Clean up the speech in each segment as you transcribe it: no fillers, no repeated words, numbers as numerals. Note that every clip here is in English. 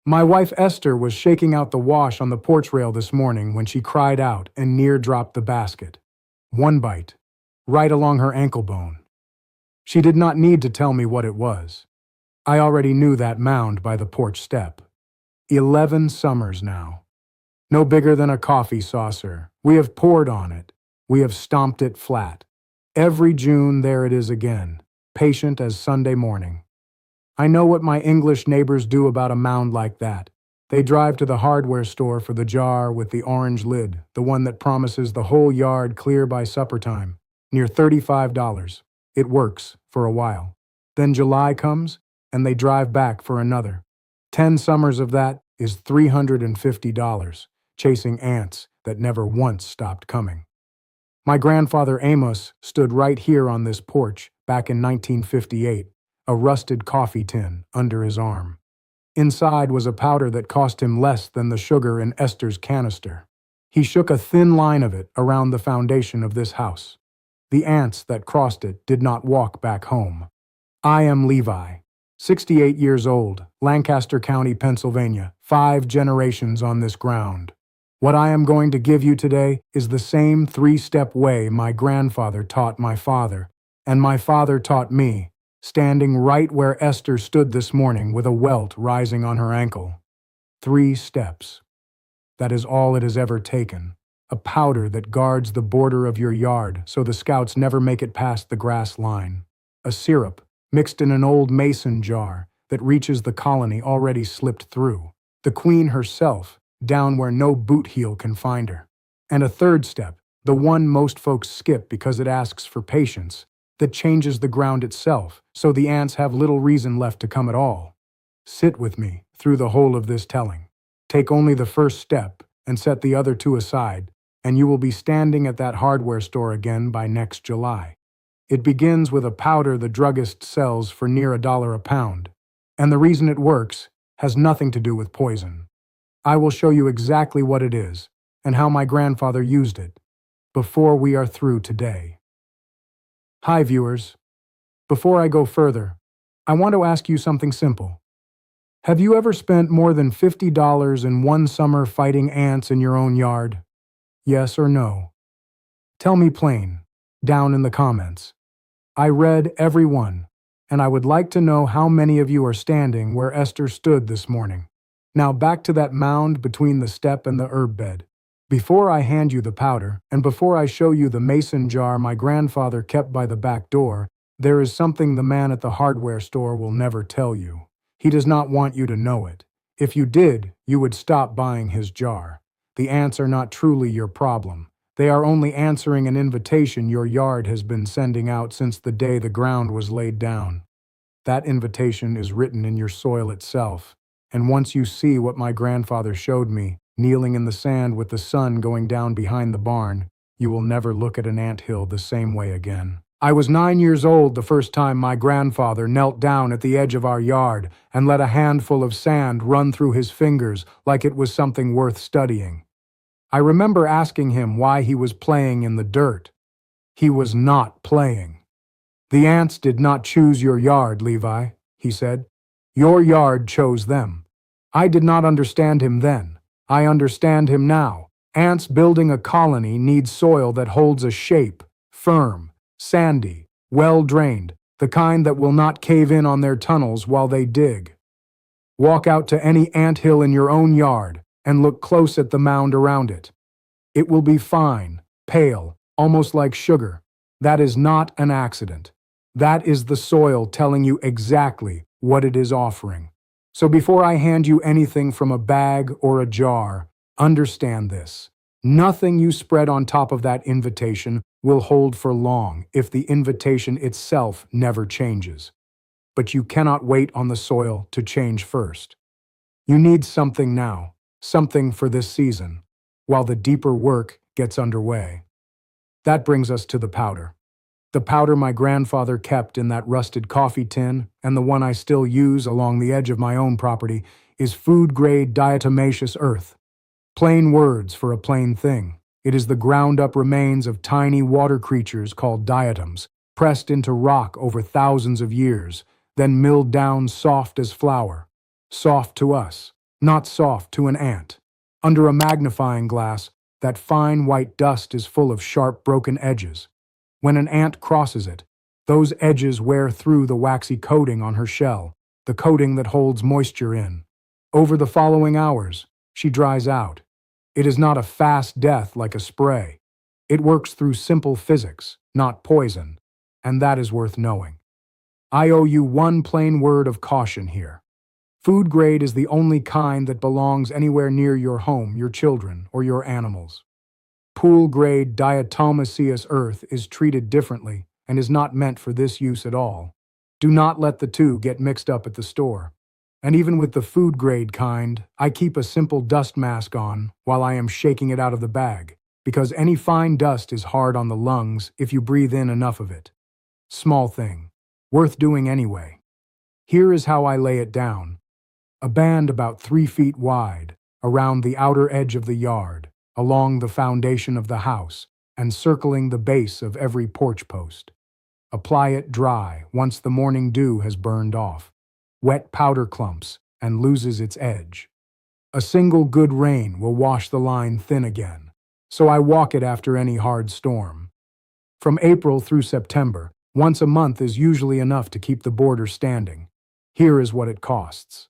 My wife Esther was shaking out the wash on the porch rail this morning when she cried out and near dropped the basket. One bite, right along her ankle bone. She did not need to tell me what it was. I already knew that mound by the porch step. 11 summers now. No bigger than a coffee saucer. We have poured on it. We have stomped it flat. Every June there it is again, patient as Sunday morning. I know what my English neighbors do about a mound like that. They drive to the hardware store for the jar with the orange lid, the one that promises the whole yard clear by supper time, near $35. It works for a while. Then July comes, and they drive back for another. 10 summers of that is $350, chasing ants that never once stopped coming. My grandfather Amos stood right here on this porch back in 1958, a rusted coffee tin under his arm. Inside was a powder that cost him less than the sugar in Esther's canister. He shook a thin line of it around the foundation of this house. The ants that crossed it did not walk back home. I am Levi, 68 years old, Lancaster County, Pennsylvania, 5 generations on this ground. What I am going to give you today is the same 3-step way my grandfather taught my father, and my father taught me, standing right where Esther stood this morning with a welt rising on her ankle. 3 steps. That is all it has ever taken. A powder that guards the border of your yard so the scouts never make it past the grass line. A syrup mixed in an old mason jar that reaches the colony already slipped through. The queen herself, down where no boot heel can find her. And a 3rd step, the one most folks skip because it asks for patience, that changes the ground itself, so the ants have little reason left to come at all. Sit with me through the whole of this telling. Take only the 1st step and set the other 2 aside, and you will be standing at that hardware store again by next July. It begins with a powder the druggist sells for near $1 a pound, and the reason it works has nothing to do with poison. I will show you exactly what it is and how my grandfather used it before we are through today. Hi, viewers. Before I go further, I want to ask you something simple. Have you ever spent more than $50 in one summer fighting ants in your own yard? Yes or no? Tell me plain, down in the comments. I read every one, and I would like to know how many of you are standing where Esther stood this morning. Now back to that mound between the step and the herb bed. Before I hand you the powder, and before I show you the mason jar my grandfather kept by the back door, there is something the man at the hardware store will never tell you. He does not want you to know it. If you did, you would stop buying his jar. The ants are not truly your problem. They are only answering an invitation your yard has been sending out since the day the ground was laid down. That invitation is written in your soil itself, and once you see what my grandfather showed me, kneeling in the sand with the sun going down behind the barn, you will never look at an anthill the same way again. I was 9 years old the first time my grandfather knelt down at the edge of our yard and let a handful of sand run through his fingers like it was something worth studying. I remember asking him why he was playing in the dirt. He was not playing. The ants did not choose your yard, Levi, he said. Your yard chose them. I did not understand him then. I understand him now. Ants building a colony need soil that holds a shape, firm, sandy, well-drained, the kind that will not cave in on their tunnels while they dig. Walk out to any anthill in your own yard and look close at the mound around it. It will be fine, pale, almost like sugar. That is not an accident. That is the soil telling you exactly what it is offering. So before I hand you anything from a bag or a jar, understand this. Nothing you spread on top of that invitation will hold for long if the invitation itself never changes. But you cannot wait on the soil to change first. You need something now, something for this season, while the deeper work gets underway. That brings us to the powder. The powder my grandfather kept in that rusted coffee tin, and the one I still use along the edge of my own property, is food-grade diatomaceous earth. Plain words for a plain thing. It is the ground-up remains of tiny water creatures called diatoms, pressed into rock over thousands of years, then milled down soft as flour. Soft to us, not soft to an ant. Under a magnifying glass, that fine white dust is full of sharp broken edges. When an ant crosses it, those edges wear through the waxy coating on her shell, the coating that holds moisture in. Over the following hours, she dries out. It is not a fast death like a spray. It works through simple physics, not poison, and that is worth knowing. I owe you one plain word of caution here. Food grade is the only kind that belongs anywhere near your home, your children, or your animals. Pool grade diatomaceous earth is treated differently and is not meant for this use at all. Do not let the two get mixed up at the store. And even with the food grade kind, I keep a simple dust mask on while I am shaking it out of the bag, because any fine dust is hard on the lungs if you breathe in enough of it. Small thing, worth doing anyway. Here is how I lay it down. A band about 3 feet wide, around the outer edge of the yard, along the foundation of the house, and circling the base of every porch post. Apply it dry once the morning dew has burned off. Wet powder clumps and loses its edge. A single good rain will wash the line thin again, so I walk it after any hard storm. From April through September, once a month is usually enough to keep the border standing. Here is what it costs.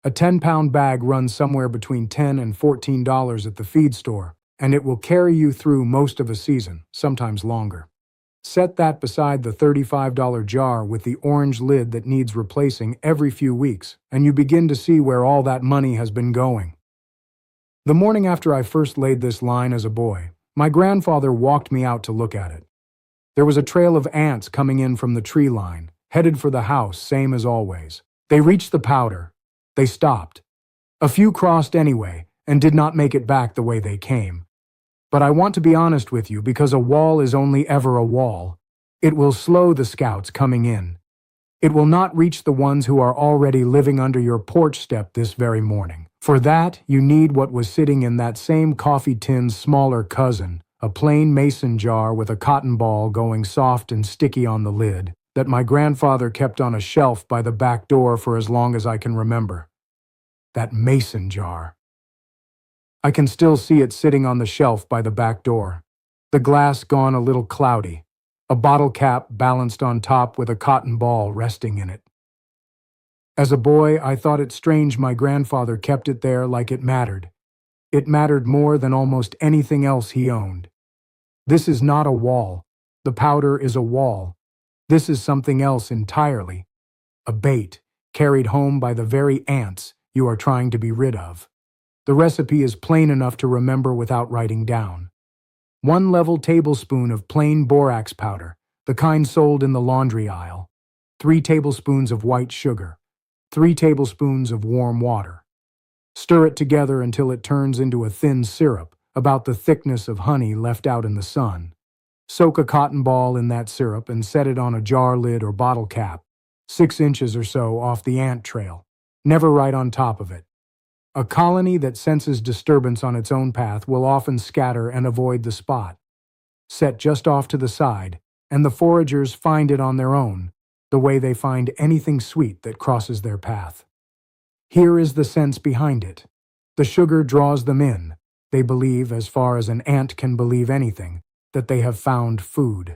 A 10-pound bag runs somewhere between $10 and $14 at the feed store, and it will carry you through most of a season, sometimes longer. Set that beside the $35 jar with the orange lid that needs replacing every few weeks, and you begin to see where all that money has been going. The morning after I first laid this line as a boy, my grandfather walked me out to look at it. There was a trail of ants coming in from the tree line, headed for the house, same as always. They reached the powder. They stopped. A few crossed anyway, and did not make it back the way they came. But I want to be honest with you, because a wall is only ever a wall. It will slow the scouts coming in. It will not reach the ones who are already living under your porch step this very morning. For that, you need what was sitting in that same coffee tin's smaller cousin, a plain mason jar with a cotton ball going soft and sticky on the lid, that my grandfather kept on a shelf by the back door for as long as I can remember. That mason jar. I can still see it sitting on the shelf by the back door. The glass gone a little cloudy, a bottle cap balanced on top with a cotton ball resting in it. As a boy, I thought it strange my grandfather kept it there like it mattered. It mattered more than almost anything else he owned. This is not a wall. The powder is a wall. This is something else entirely. A bait, carried home by the very ants you are trying to be rid of. The recipe is plain enough to remember without writing down. 1 level tablespoon of plain borax powder, the kind sold in the laundry aisle. 3 tablespoons of white sugar. 3 tablespoons of warm water. Stir it together until it turns into a thin syrup, about the thickness of honey left out in the sun. Soak a cotton ball in that syrup and set it on a jar lid or bottle cap, 6 inches or so off the ant trail, never right on top of it. A colony that senses disturbance on its own path will often scatter and avoid the spot. Set just off to the side, and the foragers find it on their own, the way they find anything sweet that crosses their path. Here is the sense behind it. The sugar draws them in. They believe, as far as an ant can believe anything, that they have found food.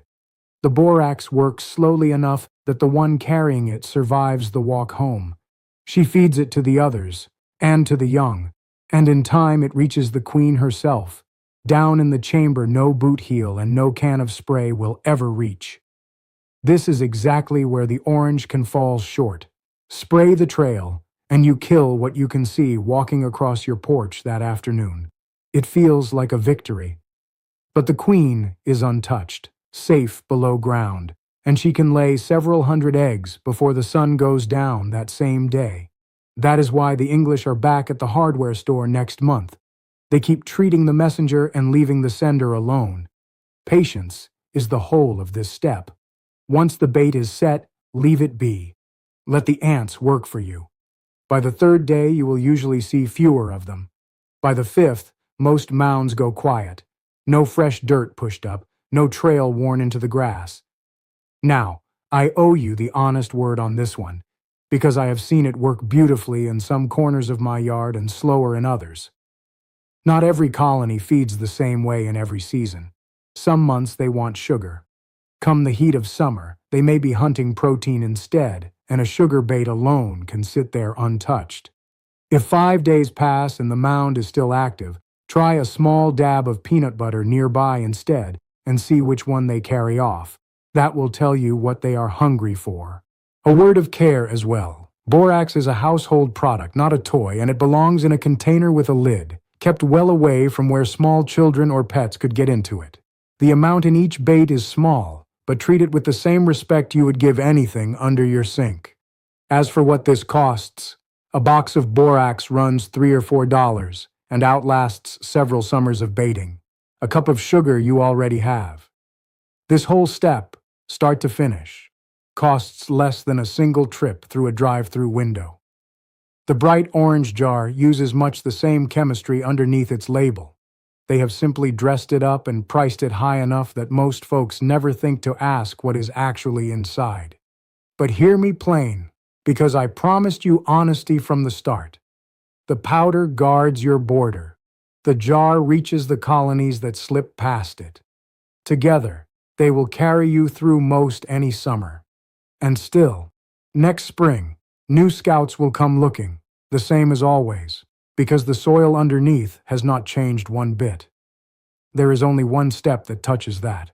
The borax works slowly enough that the one carrying it survives the walk home. She feeds it to the others, and to the young, and in time it reaches the queen herself. Down in the chamber no boot heel and no can of spray will ever reach. This is exactly where the orange can fall short. Spray the trail, and you kill what you can see walking across your porch that afternoon. It feels like a victory. But the queen is untouched, safe below ground, and she can lay several hundred eggs before the sun goes down that same day. That is why the English are back at the hardware store next month. They keep treating the messenger and leaving the sender alone. Patience is the whole of this step. Once the bait is set, leave it be. Let the ants work for you. By the 3rd day, you will usually see fewer of them. By the 5th, most mounds go quiet. No fresh dirt pushed up, no trail worn into the grass. Now, I owe you the honest word on this one. because I have seen it work beautifully in some corners of my yard and slower in others. Not every colony feeds the same way in every season. Some months they want sugar. Come the heat of summer, they may be hunting protein instead, and a sugar bait alone can sit there untouched. If 5 days pass and the mound is still active, try a small dab of peanut butter nearby instead and see which one they carry off. That will tell you what they are hungry for. A word of care as well. Borax is a household product, not a toy, and it belongs in a container with a lid, kept well away from where small children or pets could get into it. The amount in each bait is small, but treat it with the same respect you would give anything under your sink. As for what this costs, a box of borax runs $3 or $4 and outlasts several summers of baiting. A cup of sugar you already have. This whole step, start to finish, costs less than a single trip through a drive-through window. The bright orange jar uses much the same chemistry underneath its label. They have simply dressed it up and priced it high enough that most folks never think to ask what is actually inside. But hear me plain, because I promised you honesty from the start. The powder guards your border. The jar reaches the colonies that slip past it. Together, they will carry you through most any summer. And still, next spring, new scouts will come looking, the same as always, because the soil underneath has not changed one bit. There is only one step that touches that.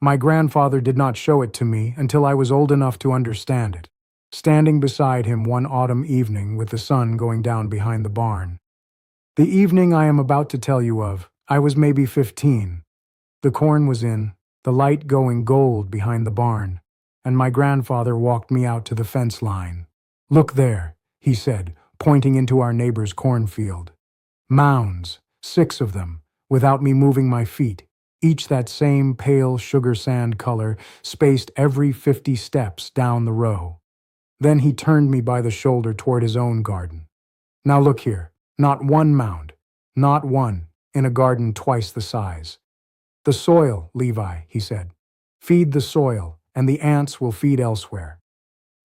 My grandfather did not show it to me until I was old enough to understand it, standing beside him one autumn evening with the sun going down behind the barn. The evening I am about to tell you of, I was maybe 15. The corn was in, the light going gold behind the barn, and my grandfather walked me out to the fence line. "Look there," he said, pointing into our neighbor's cornfield. Mounds, 6 of them, without me moving my feet, each that same pale sugar sand color, spaced every 50 steps down the row. Then he turned me by the shoulder toward his own garden. "Now look here, not one mound, not one, in a garden twice the size. The soil, Levi," he said. "Feed the soil, and the ants will feed elsewhere."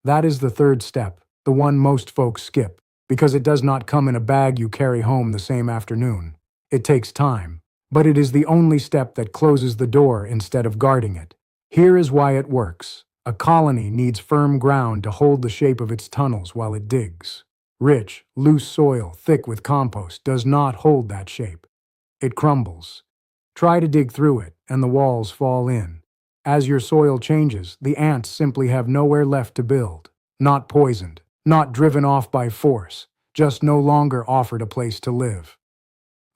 That is the third step, the one most folks skip, because it does not come in a bag you carry home the same afternoon. It takes time, but it is the only step that closes the door instead of guarding it. Here is why it works. A colony needs firm ground to hold the shape of its tunnels while it digs. Rich, loose soil, thick with compost, does not hold that shape. It crumbles. Try to dig through it, and the walls fall in. As your soil changes, the ants simply have nowhere left to build. Not poisoned, not driven off by force, just no longer offered a place to live.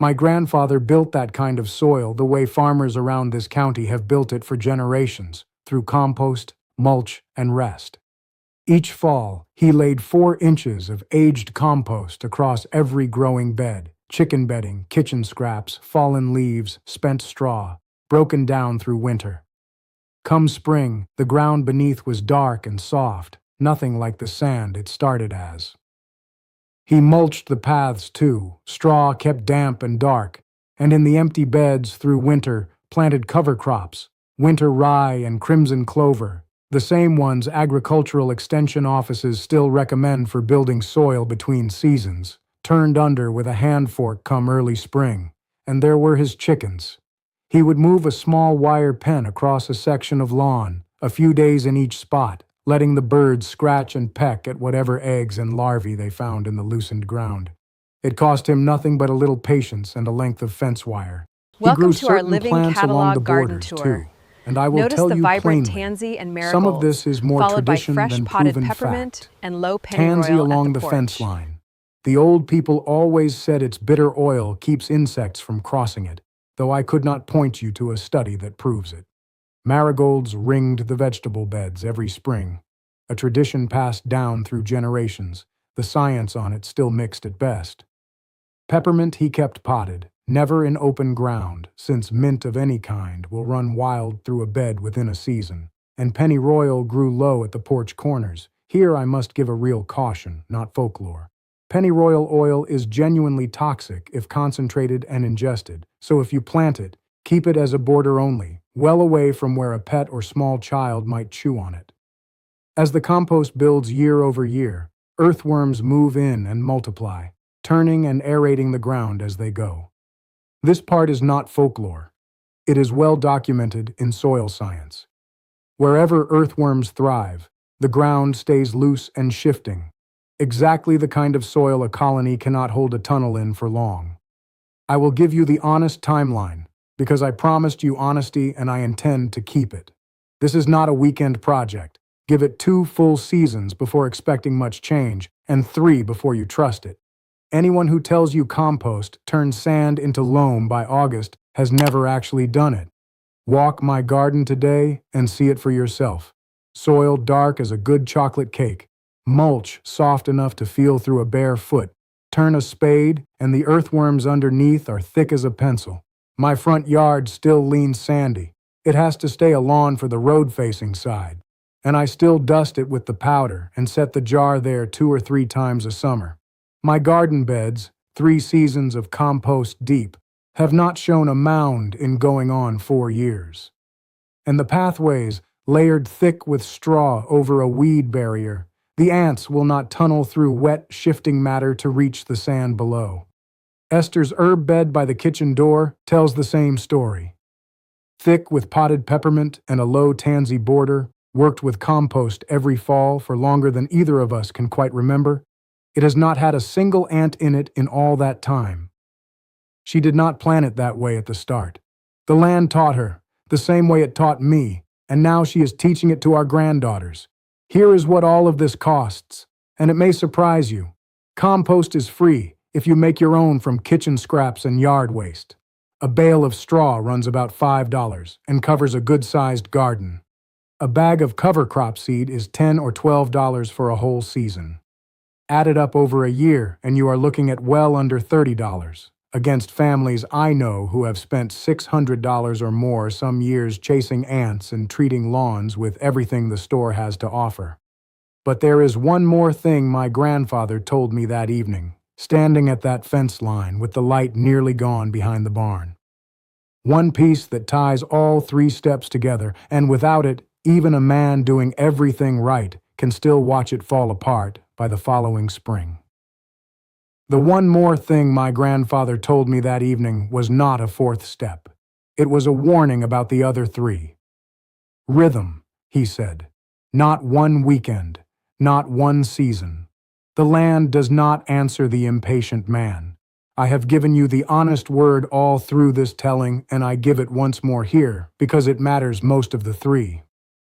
My grandfather built that kind of soil the way farmers around this county have built it for generations, through compost, mulch, and rest. Each fall, he laid 4 inches of aged compost across every growing bed, chicken bedding, kitchen scraps, fallen leaves, spent straw, broken down through winter. Come spring, the ground beneath was dark and soft, nothing like the sand it started as. He mulched the paths too, straw kept damp and dark, and in the empty beds through winter planted cover crops, winter rye and crimson clover, the same ones agricultural extension offices still recommend for building soil between seasons, turned under with a hand fork come early spring, and there were his chickens. He would move a small wire pen across a section of lawn, a few days in each spot, letting the birds scratch and peck at whatever eggs and larvae they found in the loosened ground. It cost him nothing but a little patience and a length of fence wire. Welcome to our living catalog garden tour. Too, and I will Notice tell the you vibrant plainly, tansy and marigolds, some of this is more followed by tradition fresh than potted proven peppermint fact. and low Tansy pennyroyal along at the porch. fence line. The old people always said its bitter oil keeps insects from crossing it, though I could not point you to a study that proves it. Marigolds ringed the vegetable beds every spring, a tradition passed down through generations, the science on it still mixed at best. Peppermint he kept potted, never in open ground, since mint of any kind will run wild through a bed within a season, and pennyroyal grew low at the porch corners. Here I must give a real caution, not folklore. Pennyroyal oil is genuinely toxic if concentrated and ingested, so if you plant it, keep it as a border only, well away from where a pet or small child might chew on it. As the compost builds year over year, earthworms move in and multiply, turning and aerating the ground as they go. This part is not folklore. It is well documented in soil science. Wherever earthworms thrive, the ground stays loose and shifting, exactly the kind of soil a colony cannot hold a tunnel in for long. I will give you the honest timeline, because I promised you honesty and I intend to keep it. This is not a weekend project. Give it 2 full seasons before expecting much change, and 3 before you trust it. Anyone who tells you compost turns sand into loam by August has never actually done it. Walk my garden today and see it for yourself. Soil dark as a good chocolate cake. Mulch soft enough to feel through a bare foot. Turn a spade, and the earthworms underneath are thick as a pencil. My front yard still leans sandy. It has to stay a lawn for the road-facing side. And I still dust it with the powder and set the jar there 2 or 3 times a summer. My garden beds, 3 seasons of compost deep, have not shown a mound in going on 4 years. And the pathways, layered thick with straw over a weed barrier, the ants will not tunnel through wet, shifting matter to reach the sand below. Esther's herb bed by the kitchen door tells the same story. Thick with potted peppermint and a low tansy border, worked with compost every fall for longer than either of us can quite remember, it has not had a single ant in it in all that time. She did not plan it that way at the start. The land taught her, the same way it taught me, and now she is teaching it to our granddaughters. Here is what all of this costs, and it may surprise you. Compost is free if you make your own from kitchen scraps and yard waste. A bale of straw runs about $5 and covers a good-sized garden. A bag of cover crop seed is $10 or $12 for a whole season. Add it up over a year, and you are looking at well under $30, against families I know who have spent $600 or more some years chasing ants and treating lawns with everything the store has to offer. But there is one more thing my grandfather told me that evening, standing at that fence line with the light nearly gone behind the barn. One piece that ties all 3 steps together, and without it, even a man doing everything right can still watch it fall apart by the following spring. The one more thing my grandfather told me that evening was not a 4th step. It was a warning about the other 3. Rhythm, he said. Not one weekend, not one season. The land does not answer the impatient man. I have given you the honest word all through this telling, and I give it once more here, because it matters most of the 3.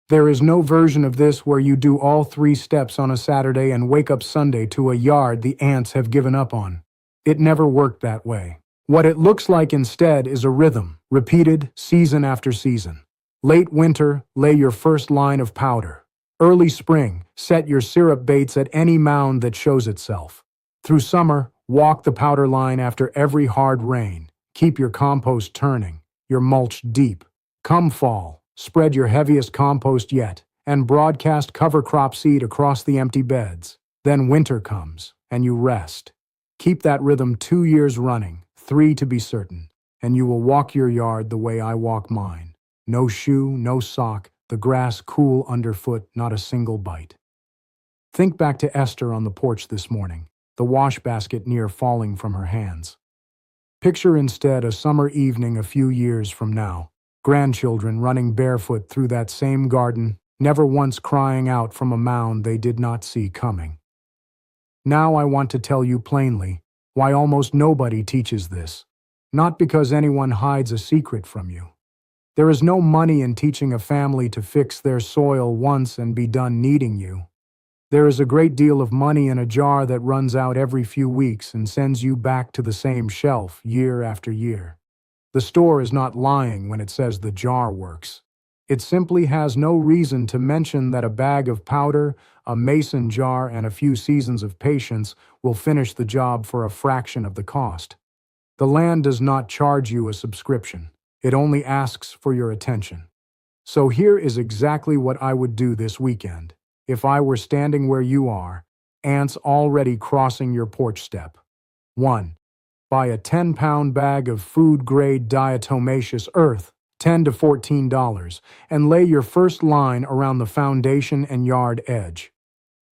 There is no version of this where you do all 3 steps on a Saturday and wake up Sunday to a yard the ants have given up on. It never worked that way. What it looks like instead is a rhythm, repeated season after season. Late winter, lay your first line of powder. Early spring, set your syrup baits at any mound that shows itself. Through summer, walk the powder line after every hard rain. Keep your compost turning, your mulch deep. Come fall, spread your heaviest compost yet, and broadcast cover crop seed across the empty beds. Then winter comes, and you rest. Keep that rhythm 2 years running, 3 to be certain, and you will walk your yard the way I walk mine. No shoe, no sock, the grass cool underfoot, not a single bite. Think back to Esther on the porch this morning, the wash basket near falling from her hands. Picture instead a summer evening a few years from now, grandchildren running barefoot through that same garden, never once crying out from a mound they did not see coming. Now I want to tell you plainly why almost nobody teaches this, not because anyone hides a secret from you. There is no money in teaching a family to fix their soil once and be done needing you. There is a great deal of money in a jar that runs out every few weeks and sends you back to the same shelf year after year. The store is not lying when it says the jar works. It simply has no reason to mention that a bag of powder, a mason jar, and a few seasons of patience will finish the job for a fraction of the cost. The land does not charge you a subscription. It only asks for your attention. So here is exactly what I would do this weekend, if I were standing where you are, ants already crossing your porch step. 1. Buy a 10-pound bag of food-grade diatomaceous earth, $10 to $14, and lay your first line around the foundation and yard edge.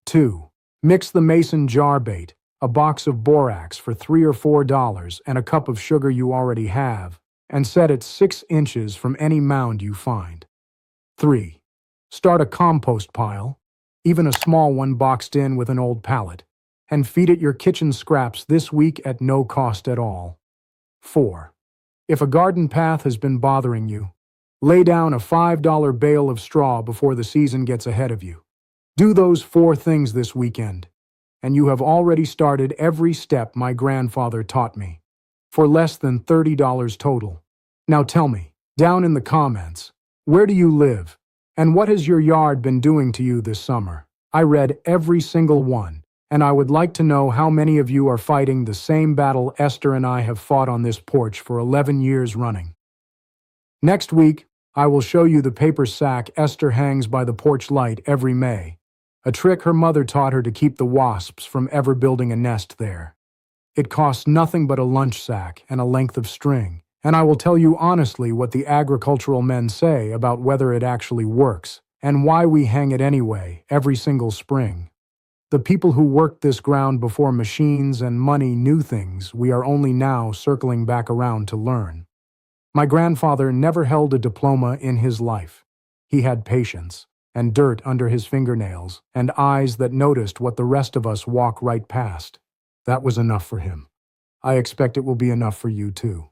2. Mix the mason jar bait, a box of borax for $3 or $4, and a cup of sugar you already have, and set it 6 inches from any mound you find. 3. Start a compost pile, even a small one boxed in with an old pallet, and feed it your kitchen scraps this week at no cost at all. 4. If a garden path has been bothering you, lay down a $5 bale of straw before the season gets ahead of you. Do those 4 things this weekend, and you have already started every step my grandfather taught me, for less than $30 total. Now tell me, down in the comments, where do you live, and what has your yard been doing to you this summer? I read every single one, and I would like to know how many of you are fighting the same battle Esther and I have fought on this porch for 11 years running. Next week, I will show you the paper sack Esther hangs by the porch light every May, a trick her mother taught her to keep the wasps from ever building a nest there. It costs nothing but a lunch sack and a length of string, and I will tell you honestly what the agricultural men say about whether it actually works, and why we hang it anyway, every single spring. The people who worked this ground before machines and money knew things we are only now circling back around to learn. My grandfather never held a diploma in his life. He had patience, and dirt under his fingernails, and eyes that noticed what the rest of us walk right past. That was enough for him. I expect it will be enough for you too.